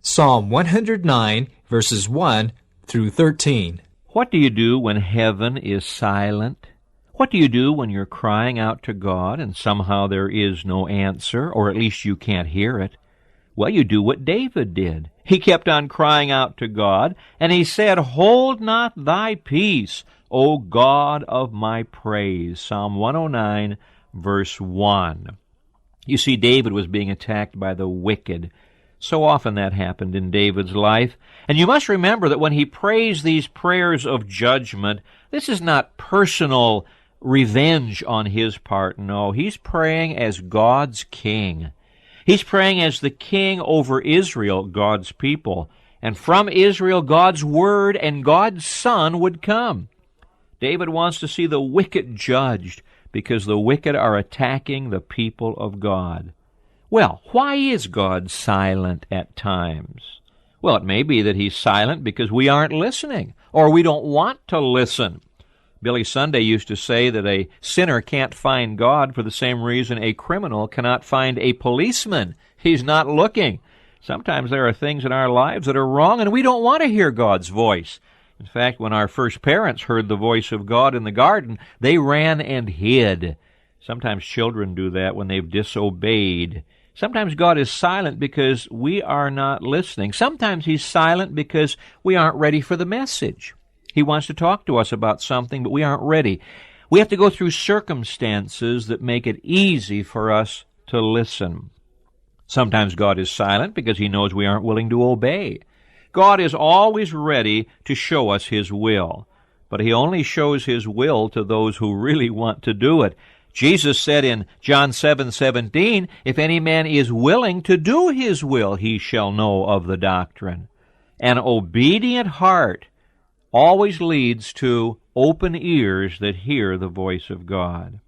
Psalm 109, verses 1 through 13. What do you do when heaven is silent? What do you do when you're crying out to God and somehow there is no answer, or at least you can't hear it? Well, you do what David did. He kept on crying out to God, and he said, "Hold not thy peace, O God of my praise." Psalm 109, verse 1. You see, David was being attacked by the wicked. So often that happened in David's life. And you must remember that when he prays these prayers of judgment, this is not personal revenge on his part. No, he's praying as God's king. He's praying as the king over Israel, God's people. And from Israel, God's word and God's son would come. David wants to see the wicked judged because the wicked are attacking the people of God. Well, why is God silent at times? Well, it may be that he's silent because we aren't listening, or we don't want to listen. Billy Sunday used to say that a sinner can't find God for the same reason a criminal cannot find a policeman. He's not looking. Sometimes there are things in our lives that are wrong, and we don't want to hear God's voice. In fact, when our first parents heard the voice of God in the garden, they ran and hid. Sometimes children do that when they've disobeyed. Sometimes God is silent because we are not listening. Sometimes he's silent because we aren't ready for the message. He wants to talk to us about something, but we aren't ready. We have to go through circumstances that make it easy for us to listen. Sometimes God is silent because he knows we aren't willing to obey. God is always ready to show us his will, but he only shows his will to those who really want to do it. Jesus said in John 7:17, "If any man is willing to do his will, he shall know of the doctrine." An obedient heart always leads to open ears that hear the voice of God.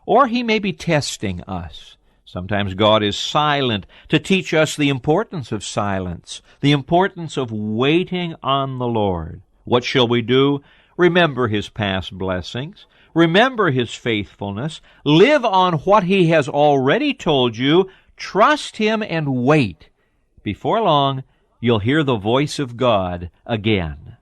Or he may be testing us. Sometimes God is silent to teach us the importance of silence, the importance of waiting on the Lord. What shall we do? Remember his past blessings. Remember his faithfulness. Live on what he has already told you. Trust him and wait. Before long, you'll hear the voice of God again.